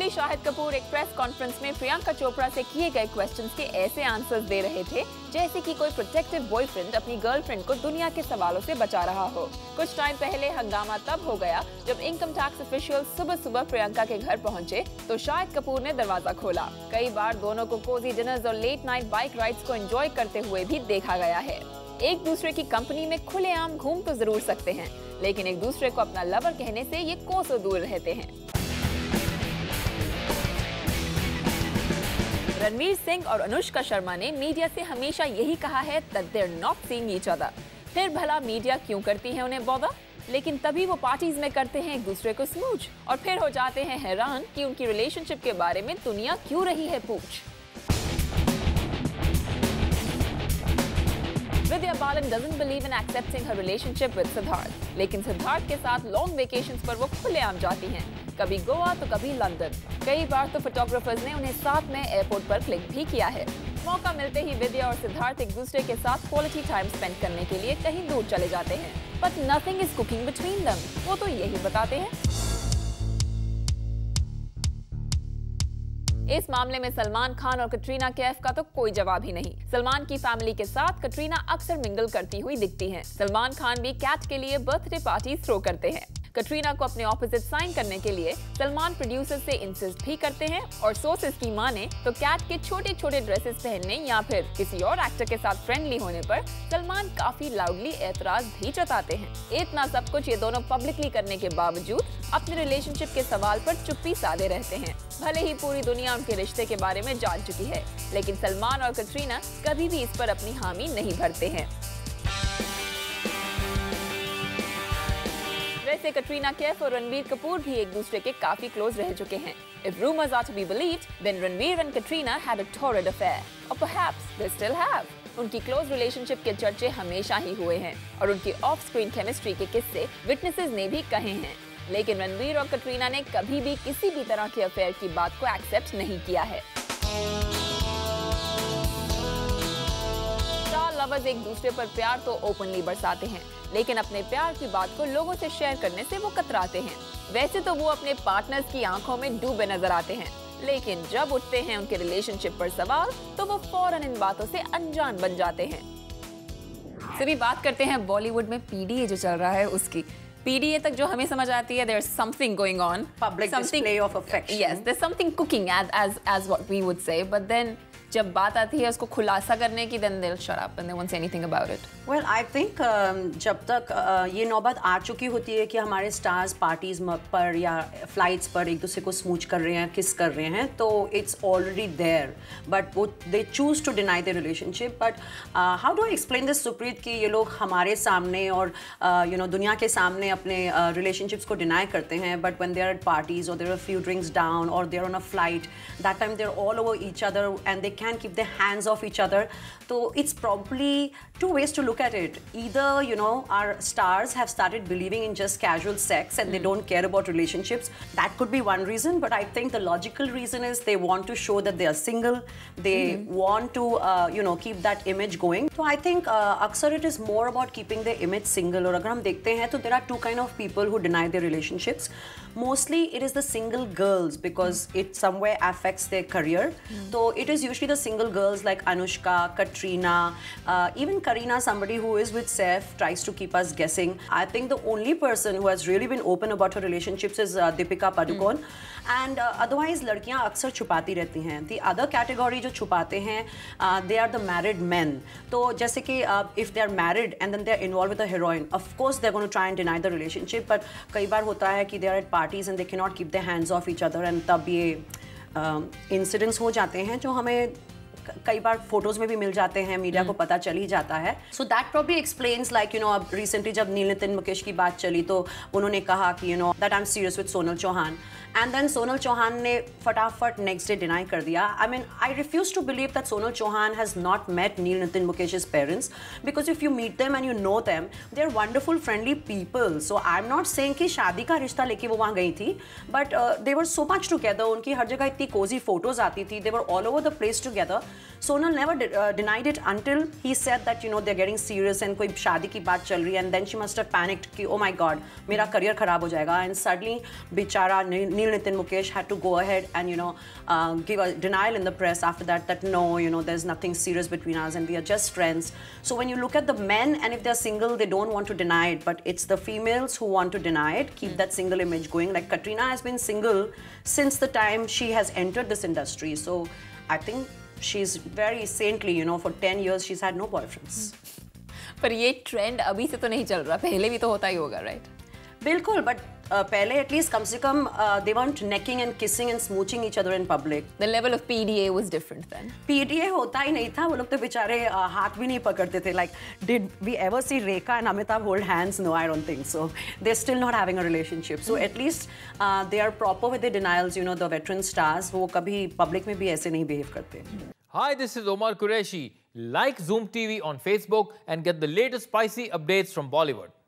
Actually Shahid Kapoor एक press conference में प्रियंका चोपड़ा से किए गए क्वेश्चंस के ऐसे आंसर्स दे रहे थे जैसे कि कोई प्रोटेक्टिव बॉयफ्रेंड अपनी गर्लफ्रेंड को दुनिया के सवालों से बचा रहा हो। कुछ टाइम पहले हंगामा तब हो गया जब इनकम टैक्स ऑफिशियल सुबह सुबह प्रियंका के घर पहुंचे तो शाहिद कपूर ने दरवाजा खोला। कई बार दोनों को कोजी डिनर्स और लेट नाइट बाइक राइड्स को एंजॉय करते हुए भी देखा गया है। एक दूसरे की कंपनी में खुलेआम घूम तो जरूर सकते हैं, लेकिन एक दूसरे को अपना लवर कहने से ये कोसों दूर रहते हैं। रणवीर सिंह और अनुष्का शर्मा ने मीडिया से हमेशा यही कहा है that they're not seeing each other। फिर भला मीडिया क्यों करती है उन्हें बॉदर? लेकिन तभी वो पार्टीज में करते हैं एक दूसरे को स्मूच और फिर हो जाते हैं हैरान कि उनकी रिलेशनशिप के बारे में दुनिया क्यों रही है पूछ। Vidya Balan doesn't believe in accepting her relationship with Siddharth, लेकिन सिद्धार्थ के साथ लॉन्ग वेकेशंस पर वो खुलेआम जाती हैं, कभी गोवा तो कभी लंदन। कई बार तो फोटोग्राफर्स ने उन्हें साथ में एयरपोर्ट पर क्लिक भी किया है। मौका मिलते ही विद्या और सिद्धार्थ एक दूसरे के साथ क्वालिटी टाइम स्पेंड करने के लिए कहीं दूर चले जाते हैं, but nothing is cooking between them. वो तो यही बताते हैं। इस मामले में सलमान खान और कटरीना कैफ का तो कोई जवाब ही नहीं। सलमान की फैमिली के साथ कटरीना अक्सर मिंगल करती हुई दिखती हैं। सलमान खान भी कैट के लिए बर्थडे पार्टी थ्रो करते हैं। कटरीना को अपने ऑपोजिट साइन करने के लिए सलमान प्रोड्यूसर से इंसिस्ट भी करते हैं और सोर्सेज की माने तो कैट के छोटे छोटे ड्रेसेस पहनने या फिर किसी और एक्टर के साथ फ्रेंडली होने पर सलमान काफी लाउडली एतराज भी जताते हैं। इतना सब कुछ ये दोनों पब्लिकली करने के बावजूद अपने रिलेशनशिप के सवाल पर चुप्पी साधे रहते हैं। भले ही पूरी दुनिया उनके रिश्ते के बारे में जान चुकी है, लेकिन सलमान और कटरीना कभी भी इस पर अपनी हामी नहीं भरते हैं। वैसे कटरीना कैफ और रणवीर कपूर भी एक दूसरे के काफी क्लोज रह चुके हैं। If rumors are to be believed, then Ranveer and Katrina had a torrid affair, or perhaps they still have. उनकी क्लोज रिलेशनशिप के चर्चे हमेशा ही हुए हैं और उनकी ऑफ स्क्रीन केमिस्ट्री के किस्से विटनेसेस ने भी कहे हैं, लेकिन रणवीर और कटरीना ने कभी भी किसी भी तरह के अफेयर की बात को एक्सेप्ट नहीं किया है। लवर्स एक दूसरे पर प्यार तो ओपनली बरसाते हैं, लेकिन अपने प्यार की बात को लोगों से शेयर करने से वो कतराते हैं। वैसे तो वो अपने पार्टनर्स की आंखों में डूबे नजर आते हैं, लेकिन जब उठते हैं उनके रिलेशनशिप पर सवाल तो वो फौरन इन बातों से अनजान बन जाते हैं। सभी बात करते हैं बॉलीवुड में पीडीए जो चल रहा है उसकी। पीडीए तक जो हमें समझ आती है, there's something going on, public display of affection. Yes, there's something cooking as what we would say, but then जब बात आती है उसको खुलासा करने की, then they'll shut up and they won't say anything about it. Well, I think जब तक ये नौबत आ चुकी होती है कि हमारे स्टार्स पार्टीज पर या फ्लाइट्स पर एक दूसरे को स्मूच कर रहे हैं, किस कर रहे हैं, तो it's already there. But वो they choose to deny their relationship. But how do I explain this, Supreet, कि ये लोग हमारे सामने और दुनिया के सामने अपने relationships को deny करते हैं, but when they're at parties or there are a few drinks down or they're on a flight, that time they're all over each other and they can keep their hands off each other. So it's probably two ways to look at it. Either our stars have started believing in just casual sex and they don't care about relationships. That could be one reason, but I think the logical reason is they want to show that they are single. They want to keep that image going. So I think अक्सर it is more about keeping their image single. और अगर हम देखते हैं तो there are two kind of people who deny their relationships. Mostly it is the single girls because it somewhere affects their career. So it is usually the single girls like Anushka, Katrina, even Kareena, somebody who is with Saif, tries to keep us guessing. I think the only person who has really been open about her relationships is Deepika Padukone. And otherwise लड़कियां अक्सर छुपाती रहती हैं. The other category जो छुपाते हैं, they are the married men. तो जैसे कि if they are married and then they are involved with a heroine, of course they are going to try and deny the relationship. But कई बार होता है कि they are at parties and they cannot keep their hands off each other and तब ये incidents हो जाते हैं जो हमें कई बार फोटोज में भी मिल जाते हैं, मीडिया को पता चल ही जाता है. So that probably explains like अब रिसेंटली जब नील नितिन मुकेश की बात चली तो उन्होंने कहा कि that I am serious with Sonal Chauhan, and then Sonal Chauhan ने फटाफट नेक्स्ट डे डिनाई कर दिया. I mean I refuse to believe that Sonal Chauhan has not met Neel Nitin Mukesh's parents, because if you meet them and you know them, they are wonderful friendly people. So I am not saying कि शादी का रिश्ता लेके वो वहाँ गई थी, but they were so much together. उनकी हर जगह इतनी कोजी फोटोज आती थी, they were all over the place together. Sonal never denied it until he said that, you know, they're getting serious and कोई शादी की बात चल रही है, and then she must have panicked कि oh my god, मेरा career खराब हो जाएगा, and suddenly बेचारा Neil Nitin Mukesh had to go ahead and, you know, give a denial in the press after that no, you know, there's nothing serious between us and we are just friends. So when you look at the men, and if they're single, they don't want to deny it, but it's the females who want to deny it, keep that single image going. Like Katrina has been single since the time she has entered this industry, so I think she's very saintly, you know, for 10 years she's had no boyfriends. पर ये trend अभी से तो नहीं चल रहा, पहले भी तो होता ही होगा, राइट? बिल्कुल, बट पहले एटलीस्ट कम से कम they weren't necking and kissing and smooching each other in public. The level of PDA was different then. PDA होता ही नहीं था, वो लोग तो बेचारे हाथ भी नहीं पकड़ते थे. Like, did we ever see Rekha and Amitabh hold hands? No, I don't think so. They're still not having a relationship. So at least they are proper with their denials. You know, the veteran stars, वो कभी public में भी ऐसे नहीं behave करते. Hi, this is Omar Qureshi. Like Zoom TV on Facebook and get the latest spicy updates from Bollywood.